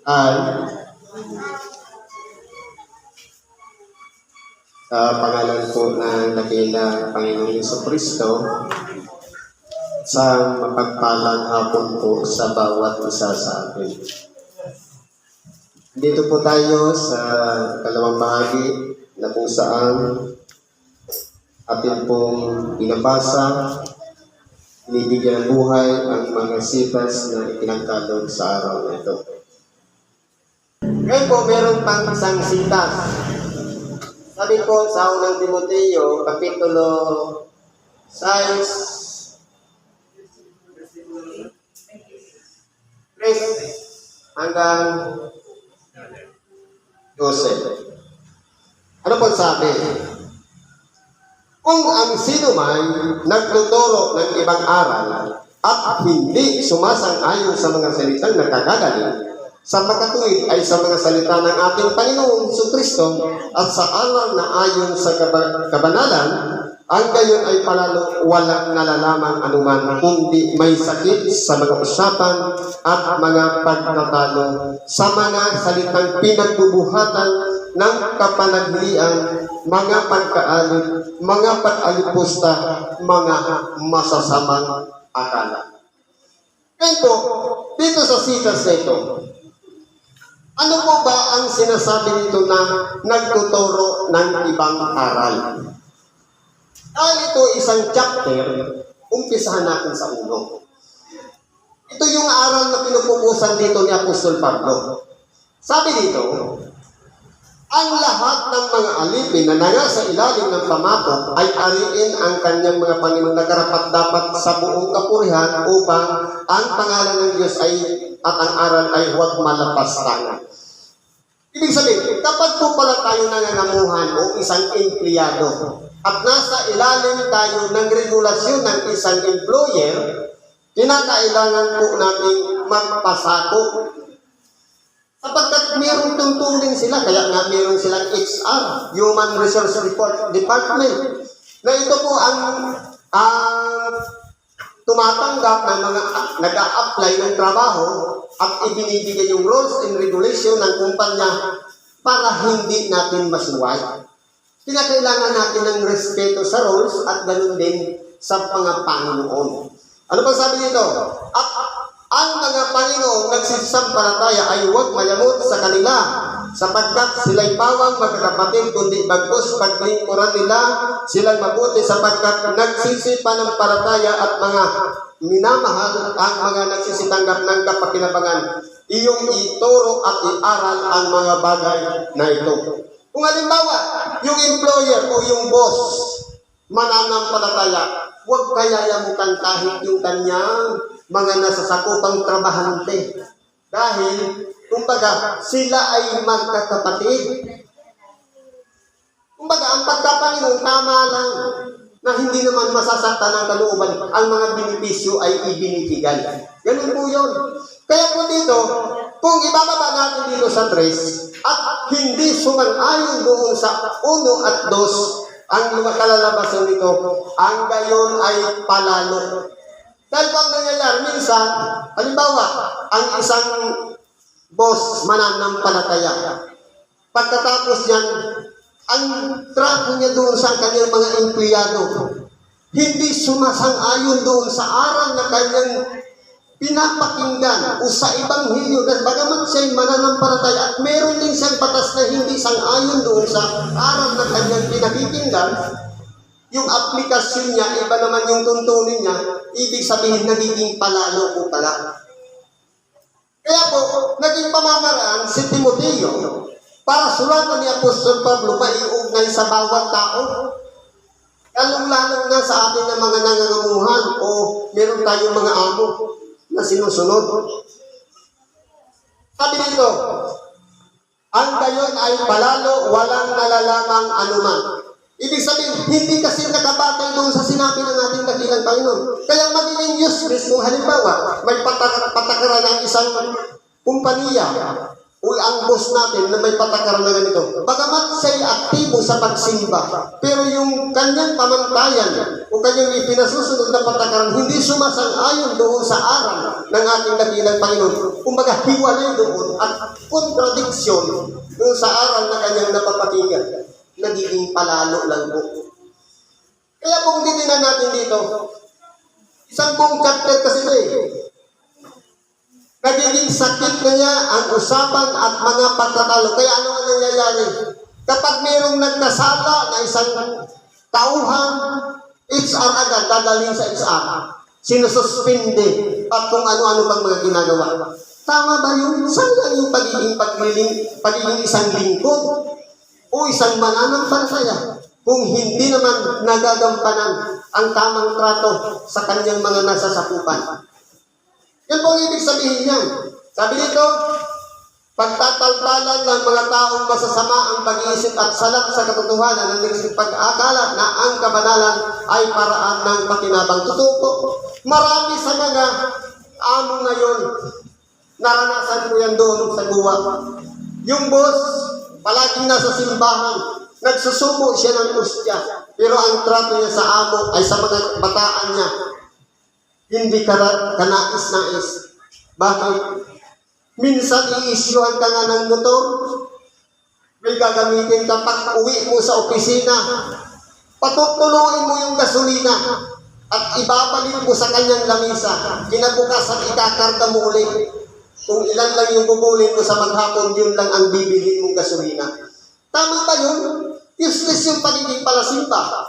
ay sa pangalan po ng dakila Panginoong Jesucristo, sa mapagpalang hapon po sa bawat isa sa atin. Dito po tayo sa kalawang bahagi na kung saan atin pong binabasa, binibigyan ng buhay ang mga sitas na itinangkalog sa araw na ito. Ngayon po, meron pang isang sitas. Sabi po sa unang Timoteo, Kapitulo 6, hanggang 12. Ano po sabi? Kung ang sino man nagtuturo ng ibang aral at hindi sumasang-ayon sa mga salitang nakakagaling, sa makatuwid ay sa mga salita ng ating Panginoong Jesucristo at sa aral na ayon sa kabanalan, ang gayon ay palalo walang nalalaman anuman, kundi may sakit sa mga usapan at mga pagtatalo sa mga salitang pinagbubuhatan ng kapanaglian, mga pagkaalit, mga pag-alipusta, mga masasamang akala. Ito, dito sa sitas na ito, ano po ba ang sinasabi nito na nagtuturo ng ibang aral? Dahil ito isang chapter, umpisahan natin sa uno. Ito yung aral na pinupupusan dito ni Apostol Pablo. Sabi dito, ang lahat ng mga alipin na nasa ilalim ng pamatok ay ariin ang kanyang mga Panginoon na karapat-dapat sa buong kapurihan upang ang pangalan ng Diyos ay at ang aral ay huwag malapastangan. Ibig sabihin, kapag po pala tayo nangangamuhan o isang empleyado at nasa ilalim tayo ng regulasyon ng isang employer, kinakailangan po natin magpasakop. Sapagkat mayroong tungtungin sila, kaya nga mayroon silang HR, Human Resource Department, na ito po ang tumatanggap ng mga nag-a-apply ng trabaho at ibinibigay yung rules and regulation ng kumpanya para hindi natin masuway. Kinakailangan natin ng respeto sa rules at ganun din sa mga Panginoon. Ano pa sabi dito? At ang mga Panginoon nagsisampalataya ay huwag mayamot sa kanila, sapagkat sila'y bawang magkakapatid, kundi bagkus paglingkuran nila sila'y mabuti, sapagkat nagsisipanampalataya at mga minamahal ang mga nagsisitanggap ng kapakinabangan. Iyong ituro at iaral ang mga bagay na ito. Kung halimbawa, yung employer o yung boss, mananampalataya, huwag kaya yamutan kahit yung kanyang mga nasasakupang trabahante. Dahil, kumbaga, sila ay magkakapatid. Kumbaga, ang pagkapanginoon, tama lang na hindi naman masasaktan ng kalooban, ang mga benepisyo ay ibinibigay. Ganun po yun. Kaya po dito, kung ibababa natin dito sa 3 at hindi sumang-ayon doon sa 1 at 2, ang kalalabasan nito, ang gayon ay palalo. Dahil po ang nangyayari, minsan, halimbawa, ang isang boss mananampalataya. Pagkatapos yan, ang trato niya doon sa kanyang mga empleyado, hindi sumasang-ayon doon sa aral na kanyang pinapakinggan o sa Ebanghelyo, dahil bagamat siya'y mananampalataya at meron din siyang batas na hindi sang-ayon doon sa aral na kanyang pinakikinggan, yung aplikasyon niya, iba naman yung tuntunin niya, ibig sabihin nagiging palalo po pala. Kaya po, naging pamamaraan si Timoteo para sulatan ni Apostol Pablo maiugnay sa bawat tao. Lalong-lalong na sa atin ng mga nangangamuhan o meron tayong mga amo na sinusunod. Sabi dito, ang gayon ay palalo, walang nalalamang anuman. Ibig sabihin, hindi kasi nakabatay doon sa sinabi ng ating dakilang Panginoon. Kaya magiging useless kung halimbawa, may patakaran ng isang kumpanya o ang boss natin na may patakaran na ganito, bagamat siya'y aktibo sa pagsimba, pero yung kanyang pamantayan o kanyang ipinasusunod na patakaran hindi sumasang-ayon doon sa aral ng ating dakilang Panginoon. Kumbaga, hiwalay doon at kontradiksyon doon sa aral na kanyang napapakinggan, nagiging palalo lang po. Kaya kung titingnan natin dito, isang buong chapter kasi ito nagiging sakit na niya ang usapan at mga pagtatalo. Kaya ano ang nangyayari? Kapag mayroong nagkasala na isang tauhan, HR agad, dadalhin sa HR. Sinususpinde at kung ano-ano pang mga ginagawa. Tama ba yun? Sayang yung pagiging isang lingkod o isang mananampalataya kung hindi naman nagagampanan ang tamang trato sa kanyang mga nasasakupan. Yan po ang ibig sabihin niyan. Sabi dito, pagtataltalan ng mga taong masasama ang pag-iisip at salat sa katotohanan ng pag-akala na ang kabanalan ay paraan ng pakinabang. Totoo po, marami sa mga amo ngayon, naranasan ko yan doon sa guwa. Yung boss, palaging nasa simbahan, nagsusubo siya ng ustya, pero ang trato niya sa amo ay sa mga bataan niya. Hindi kanais-nais. Bakit? Minsan i-issuehan ka nga ng motor, may gagamitin ka pag uwi mo sa opisina, patutuluin mo yung gasolina at ibabalik mo sa kanyang lamisa. Kinabukasan ikakarga mo ulit. Kung ilan lang yung bubulin mo sa maghapon, yun lang ang bibilhin mong gasolina. Tama ba yun? Useless yung pagiging palasimba.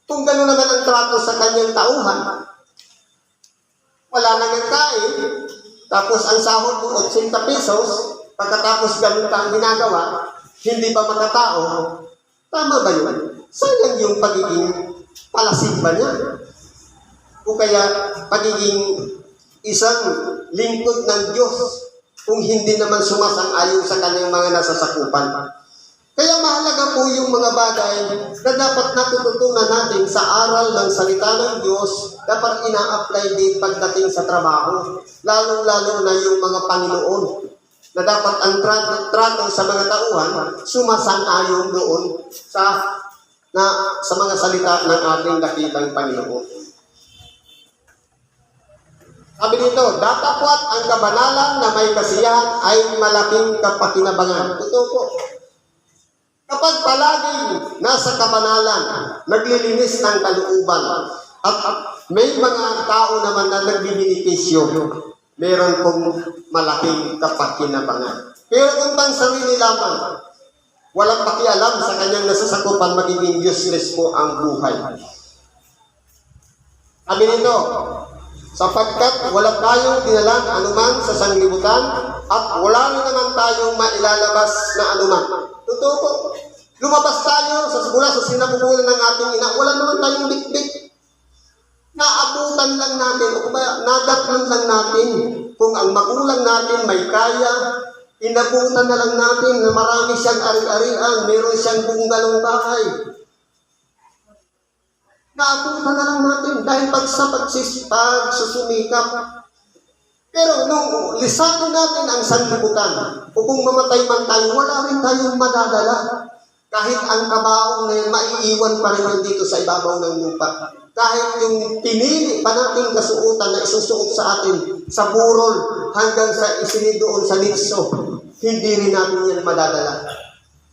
Kung gano'n naman ang trato sa kanyang tauhan, wala nang nagkain, tapos ang sahod mo 80 pesos, pagkatapos ganun ka ang ginagawa, hindi pa makatao, tama ba yun? Sayang yung pagiging palasimba niya. O kaya pagiging isang lingkod ng Diyos kung hindi naman sumasang-ayon sa kanyang mga nasasakupan. Kaya mahalaga po yung mga bagay na dapat natututunan natin sa aral ng salita ng Diyos, dapat ina-apply din pagdating sa trabaho. Lalong-lalo na yung mga Panginoon, na dapat ang trato sa mga tauhan sumasang-ayon doon sa mga salita ng ating dakilang Panginoon. Sabi dito, datapwat ang kabanalan na may kasiyahan ay malaking kapakinabangan. Totoo po. Kapag palaging nasa kabanalan, naglilinis ng kalooban, at may mga tao naman na nagbibinipisyo, meron pong malaking kapakinabangan. Pero kung pang sarili lamang, walang pakialam sa kanyang nasasakupan, magiging useless po ang buhay. Sabi nito, sapagkat wala tayong dinalang anuman sa sanglibutan at wala rin naman tayong mailalabas na anuman. Totoo po. Lumabas tayo mula sa sinapupunan ng ating ina, wala naman tayong bitbit. Naabutan lang natin, o nadatnan lang natin. Kung ang magulang natin may kaya, inabutan na lang natin na marami siyang ari-arian, meron siyang bunggalong bahay. Naabutan na lang natin dahil pagsusumikap. Pero nung lisanin natin ang sanlibutan, o kung mamatay man tayo, wala rin tayong madadala. Kahit ang kabaong na yun, maiiwan pa rin dito sa ibabaw ng lupa. Kahit yung pinili pa natin kasuotan na isusuot sa atin, sa burol, hanggang sa isinidoon sa litso, hindi rin natin yan madadala.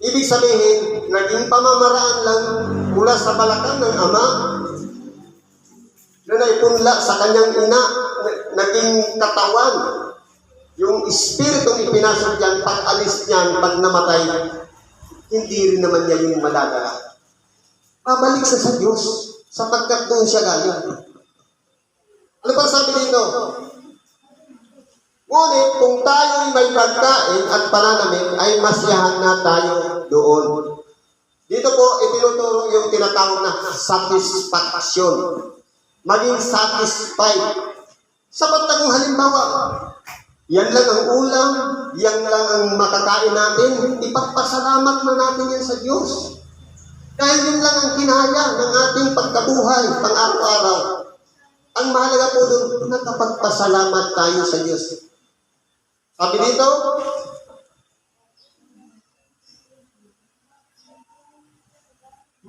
Ibig sabihin, naging pamamaraan lang mula sa balakang ng ama, na naipunla sa kanyang ina, naging katawan. Yung espiritong ipinasok dyan, pag-alis niyan, pag namatay, hindi rin naman niya yung madadala. Babalik sa Diyos, sapagkat doon siya galing. Ano pa sabi dito? Ngunit kung tayo'y may pagkain at pananamit, ay masiyahan na tayo doon. Dito po, itinuturo yung tinatawag na satisfaction. Maging satisfied. Sapat na kung halimbawa, yan lang ang ulam, yan lang ang makakain natin, ipagpasalamat na natin yan sa Diyos. Dahil yun lang ang kinaya ng ating pagkabuhay, pang-araw-araw. Ang mahalaga po doon, nakapagpasalamat tayo sa Diyos. Sabi dito,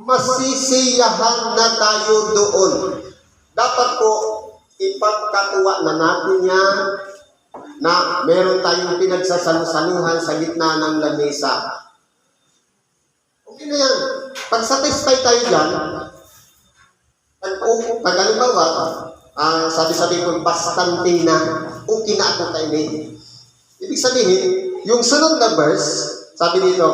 masisiyahan na tayo doon. Dapat po, ipagkatuwa na natin yan na meron tayong pinagsasalusaluhan sa gitna ng lamesa. Okay na yan. Pag satisfy tayo dyan, pag halimbawa, sabi-sabi ko, bastante na, okay na ako tayo ni. Ibig sabihin, yung sunod na verse, sabi dito,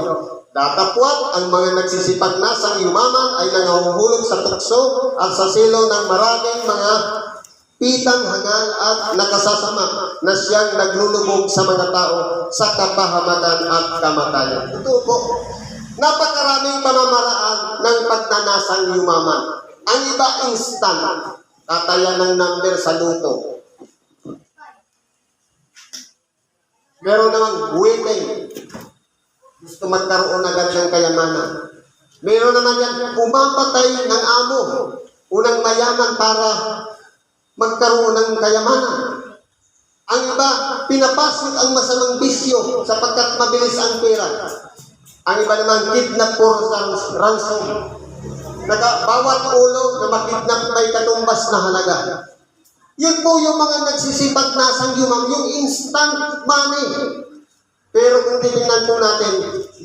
datapwat ang mga nagsisipag na sa yumaman ay nangahuhulog sa tukso at sa silo ng maraming mga pitang hangal at nakasasama na siyang naglulubog sa mga tao sa kapahamakan at kamatayan. Ito po, napakaraming pamamaraan ng pagnanasang yumaman. Ang iba instant, tataya ng number sa luto. Meron namang waiting. Gusto magkaroon agad ng kayamanan. Meron naman yan, pumapatay ng amo. Unang mayaman para magkaroon ng kayamanan. Ang iba, pinapasok ang masamang bisyo sapagkat mabilis ang pera. Ang iba naman, kidnap for ransom. Bawat ulo na makidnap may katumbas na halaga. Yun po yung mga nagsisipag na sangyumam, yung instant money. Pero kung titingnan po natin,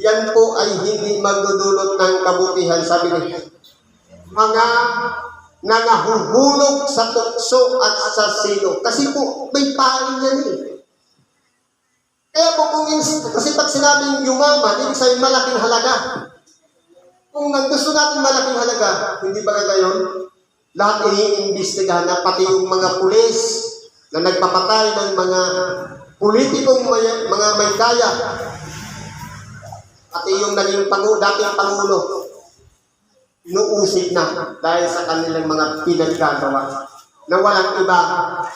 yan po ay hindi magdudulot ng kabutihan. Sabi niya, mga nangahuhulog sa tukso at sa silo. Kasi po, may pain yan eh. Kaya po kung kasi pag sinabing yumaman, ibig sabihin malaking halaga. Kung gusto natin malaking halaga, hindi ba gayon? Lahat iniimbestigahan na pati yung mga pulis na nagpapatay ng mga politikong mga may kaya. Pati yung naging dating Pangulo, inuusig na dahil sa kanilang mga pinaggagawa. Na walang iba,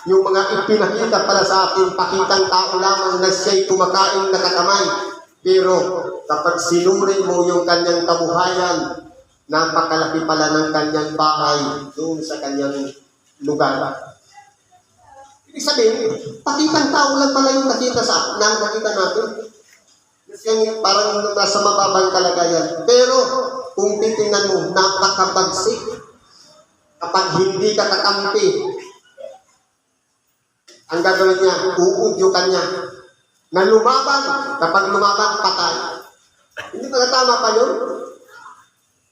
yung mga ipinakita pala sa atin, pakitang tao lamang na siya'y kumakain na kakamay. Pero kapag sinuri mo yung kanyang kabuhayan, napakalaki pala ng kanyang bahay doon sa kanyang lugar. Ibig sabihin, pakitang tao lang pala yung nakita nakita natin. Kasi parang nasa mababang kalagayan. Pero kung titingnan mo, napakabagsik. Kapag hindi ka kakampi, ang gagawin niya, uudyo ka niya. Na lumaban, kapag lumaban, patay. Hindi ba tama pa yun?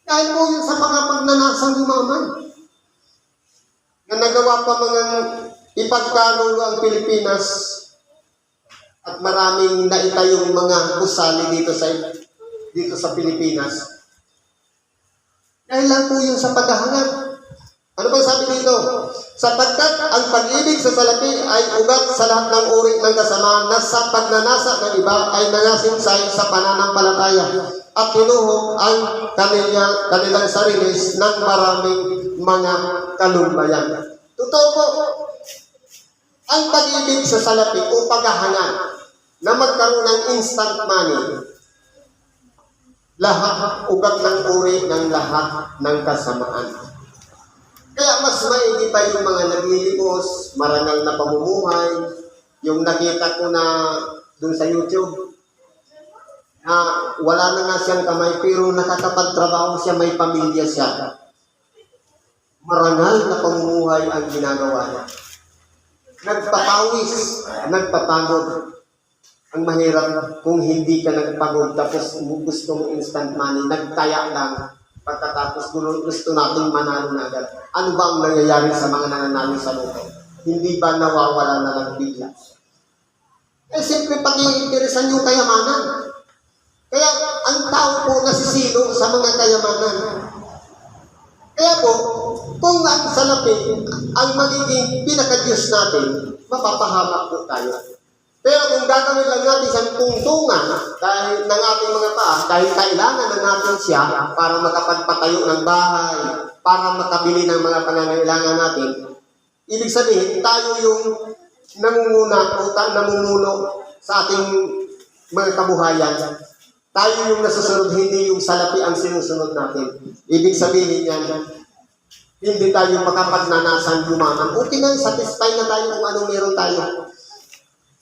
Dahil po yun sa mga pagnanasang yumaman. Na nagawa pa mga ipagkanulo ang Pilipinas at maraming naitayong mga gusali dito sa Pilipinas. Dahil lang po yun sa paghahangad. Ano ba sabi dito? Sapagkat ang pag-ibig sa salapi ay ugat sa lahat ng uri ng kasamaan na sa pagnanasa ng iba ay nanasinsay sa pananampalataya at tinuhog ang kanilang sarili ng maraming mga kalumbayan. Totoo po, ang pag-ibig sa salapi o paghahangad na magkaroon ng instant money, lahat ugat ng uri ng lahat ng kasamaan. Kaya mas maigi pa yung mga naglilimos, marangal na pamumuhay, yung nakita ko na dun sa YouTube, na wala na nga siyang kamay pero nakakapagtrabaho siya, may pamilya siya. Marangal na pamumuhay ang ginagawa niya. Nagpapawis, nagpapagod. Ang mahirap kung hindi ka nagpagod tapos gusto mo instant money, nagtaya lang. Pagkatapos gusto nating manalo na agad. Ano ba ang nangyayari sa mga nananalo sa loto? Hindi ba nawawala na lang bigla? Siyempre pag-iinteresan yung kayamanan. Kaya ang tao po nasisilo sa mga kayamanan. Kaya po, kung ang salapi ang magiging pinaka-Diyos natin, mapapahamak po tayo. Pero kung gagawin lang natin isang tungtungan dahil ng ating mga paa, dahil kailangan na natin siya para makapagpatayo ng bahay, para makabili ng mga pangangailangan natin, ibig sabihin, tayo yung nangunguna o namumuno sa ating mga kabuhayan. Tayo yung nasusunod, hindi yung salapi ang sinusunod natin. Ibig sabihin yan, hindi tayo makapagnanasang yumaman. Okay na, satisfy na tayo kung anong meron tayo.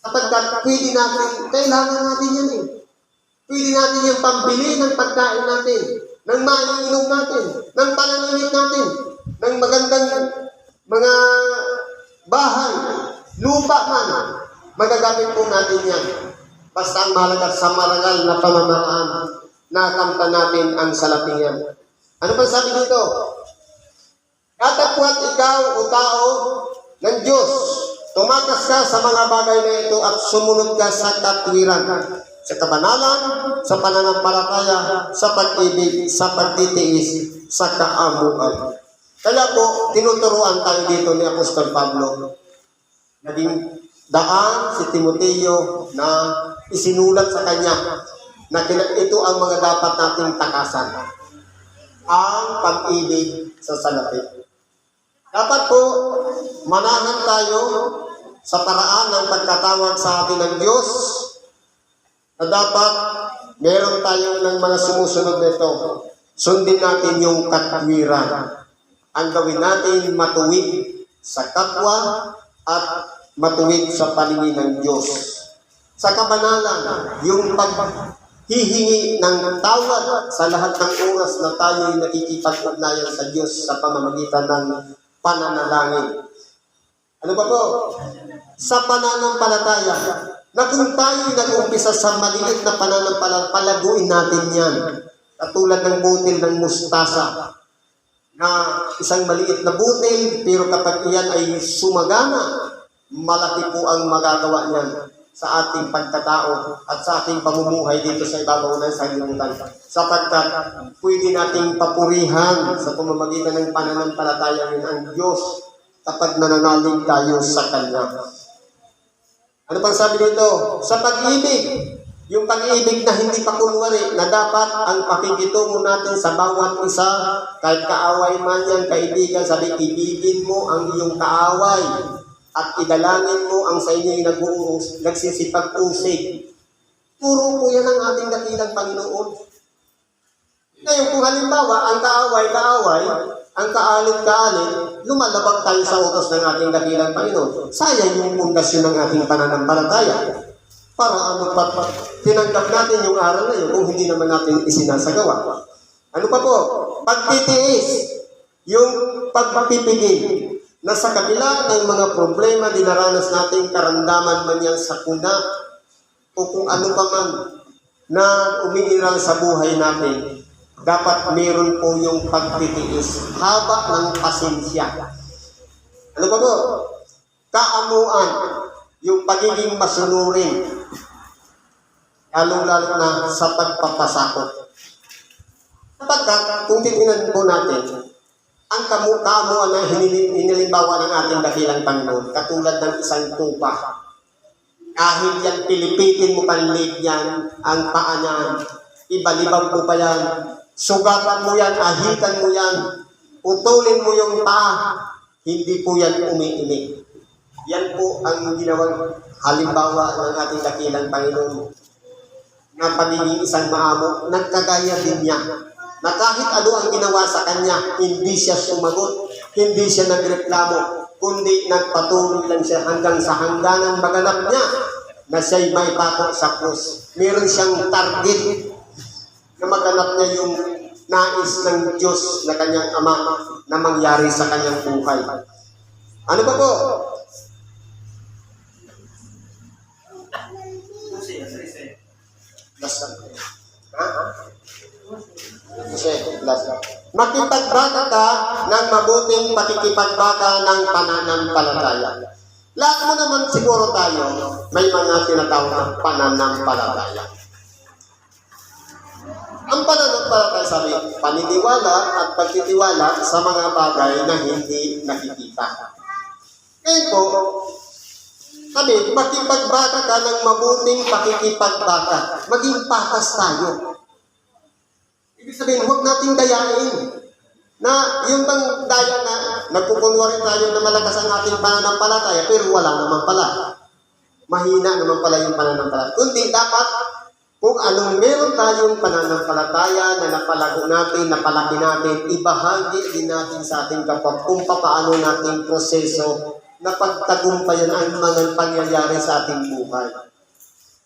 Sapagkat pwede natin, kailangan natin yan eh. Pwede natin yung pambili ng pagkain natin. ng maiinom natin, ng pananamit natin, ng magandang mga bahay, lupa man, magagamit po natin yan. Basta ang mahalaga sa marangal na pamamaraan, nakamta natin ang salaping yan. Ano pa sabi dito? Katapwat ikaw o tao ng Diyos, tumakas ka sa mga bagay na ito at sumunod ka sa katwiran, sa kabanalan, sa pananampalataya, sa pag-ibig, sa pagtitiis, sa kaamuan. Kaya po, tinuturuan tayo dito ni Apostol Pablo. Naging daan si Timoteo na isinulat sa kanya na ito ang mga dapat nating takasan. Ang pag-ibig sa salapi. Dapat po, manahan tayo sa paraan ng pagkatawag sa atin ng Diyos na dapat meron tayong ng mga sumusunod nito. Sundin natin yung katwiran. Ang gawin natin matuwid sa kapwa at matuwid sa paningin ng Diyos. Sa kabanalan, yung paghihingi ng tawad sa lahat ng oras na tayo'y nakikipag-ugnayan sa Diyos sa pamamagitan ng pananalangin. Ano ba po? Sa pananampalataya, na kung tayo'y nag-umpisa sa maliit na pananampalataya, palaguin natin yan. Katulad ng butil ng mustasa, na isang maliit na butil, pero kapag iyan ay sumagana, malaki po ang magagawa niyan sa ating pagkatao at sa ating pamumuhay dito sa ibabaw ng sanlibutan. Sapagkat pwede nating papurihan sa pamamagitan ng pananampalataya ng ang Diyos kapag nananalig tayo sa Kanya. Ano pang sabi dito? Sa pag-ibig, yung pag-ibig na hindi pa kunwari, na dapat ang pakikitungo natin sa bawat isa, kahit kaaway man yan, kaibigan, sabi, ibigin mo ang iyong kaaway at idalangin mo ang sa inyo nagsisipag-usig. Puro po yan ang ating dakilang Panginoon. Ngayon, kung halimbawa, ang kaaway, ang kaalit-kaalit, lumalabag tayo sa utos ng ating dakilang Panginoon. Sayang yung pundasyon ng ating pananampalataya. Para ano pa, tinanggap natin yung aral na yun kung hindi naman natin isinasagawa. Ano pa po? Pagtitiis, yung pagpapipigil, na sa kabila ng mga problema dinaranas natin, karamdaman man yan sa kuna, o kung ano pa man na umiiral sa buhay natin, dapat meron po yung pagtitiis, haba ng pasensya. Ano pa po? Kaamuan, yung pagiging masunurin, lalo-lalo na sa pagpapasakot. Sapagkat, kung titingnan po natin, ang kaamuan na hinilimbawa ng ating dakilang Panginoon, katulad ng isang tupa. Kahit yan, pilipitin mo panlig yan, ang paa niyan, ibalibang mo pa yan, sugatan mo yan, ahitan mo yan, utulin mo yung paa, hindi po yan umiinig. Yan po ang ginawang halimbawa ng ating dakilang Panginoon na pagiging isang maamo, nagkagaya din niya. Na kahit ano ang ginawa sa kanya, hindi siya sumagot, hindi siya nagreklamo, kundi nagpatuloy lang siya hanggang sa hangganang maganap niya na siya'y may patok sa krus. Meron siyang target na maganap niya yung nais ng Diyos na kanyang Ama na mangyari sa kanyang buhay. Ano ba po? Makipagbaka ka ng mabuting pakikipagbaka ng pananampalataya. Lahat mo naman siguro tayo, may mga tinatawag na pananampalataya. Ang pananampalataya, sabi, paniniwala at pagtitiwala sa mga bagay na hindi nakikita. Ngayon po, sabi, makipagbaka ka ng mabuting pakikipagbaka. Maging patas tayo. Ibig sabihin, huwag nating dayain na yung bang daya na nagpupunwari tayo na malakas ang ating pananampalataya, pero wala naman pala. Mahina naman pala yung pananampalataya. Kundi dapat, kung anong meron tayong pananampalataya na napalago natin, napalaki natin, ibahagi din natin sa ating kapwa kung paano nating proseso na pagtagumpayan ang mga pangyayari sa ating buhay.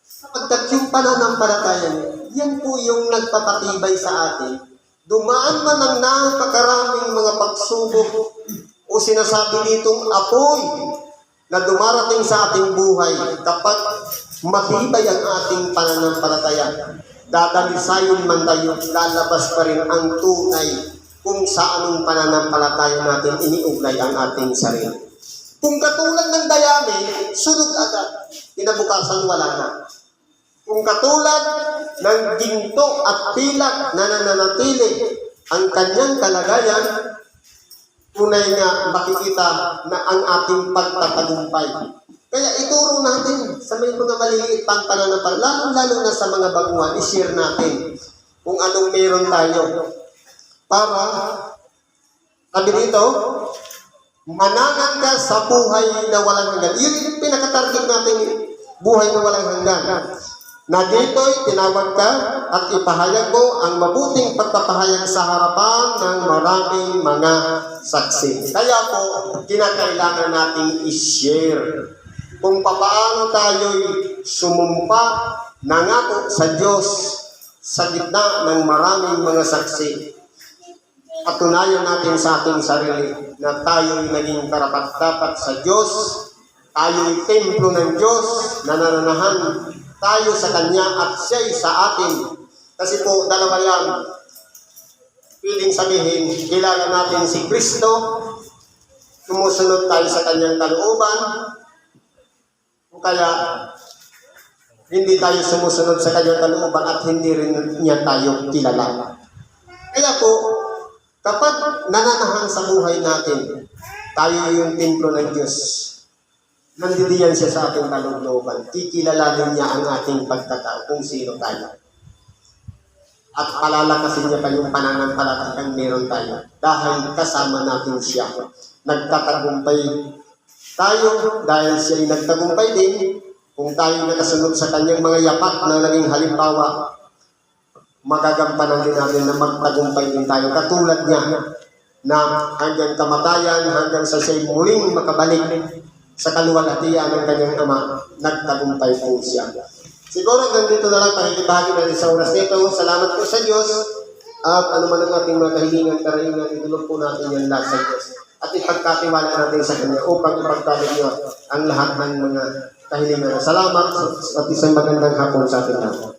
Sapagkat yung pananampalataya, yan po yung nagpapatibay sa atin dumaan man ang napakaraming mga pagsubok o sinasabi ditong apoy na dumarating sa ating buhay kapag matibay ang ating pananampalataya. Dadalisayon man tayo, lalabas pa rin ang tunay kung sa anong pananampalataya natin iniugnay ang ating sarili. Kung katulad ng dayami, sunog agad, kinabukasan wala na. Kung katulad ng ginto at pilak na nananatili ang kanyang kalagayan, tunay nga makikita na ang ating pagtatagumpay. Kaya ituro natin sa may mga maliliit pang pananampalataya, lalo na sa mga baguhan, i-share natin kung anong meron tayo. Para, sabi dito, mananang ka sa buhay na walang hanggan. Yun yung pinakatarget natin, buhay na walang hanggan. Na dito'y tinawag ka at ipahayag mo ang mabuting pagpapahayag sa harapan ng maraming mga saksi. Kaya po, kinakailangan nating i-share kung paano tayo'y sumumpa nangako sa Diyos sa gitna ng maraming mga saksi. Patunayan natin sa ating sarili na tayo'y naging karapat-dapat sa Diyos, tayo'y templo ng Diyos, nananahan tayo sa Kanya at siya'y sa atin. Kasi po, dalawa yan. Piling sabihin, kilala natin si Kristo, sumusunod tayo sa Kanyang kalooban, o kaya hindi tayo sumusunod sa Kanyang kalooban at hindi rin niya tayo kilala. Kaya po, kapag nananahan sa buhay natin, tayo yung templo ng Diyos. Nandidiyan siya sa ating kalooban. Kikilalanin niya ang ating pagkatao kung sino tayo. At palalakasin niya pa yung pananampalatayang meron tayo. Dahil kasama natin siya. Nagtatagumpay tayo dahil siya ay nagtagumpay din. Kung tayo nakasunod sa kanyang mga yapak na naging halimbawa, magagampanan din natin na magtagumpay din tayo. Katulad niya na hanggang kamatayan, hanggang sa siya'y muling makabalik sa kaluwalhatian ng kanyang ama, nagtagumpay po siya. Siguro nandito na lang pakikibahagi natin sa oras nito. Salamat po sa Diyos. At ano man ang ating mga kahilingan, karaingan, itulog po natin yan lahat sa Diyos. At ipagkatiwala natin sa Kanya upang ipagkabit niyo ang lahat ng mga kahilingan. Salamat at isang magandang hapon sa ating lahat.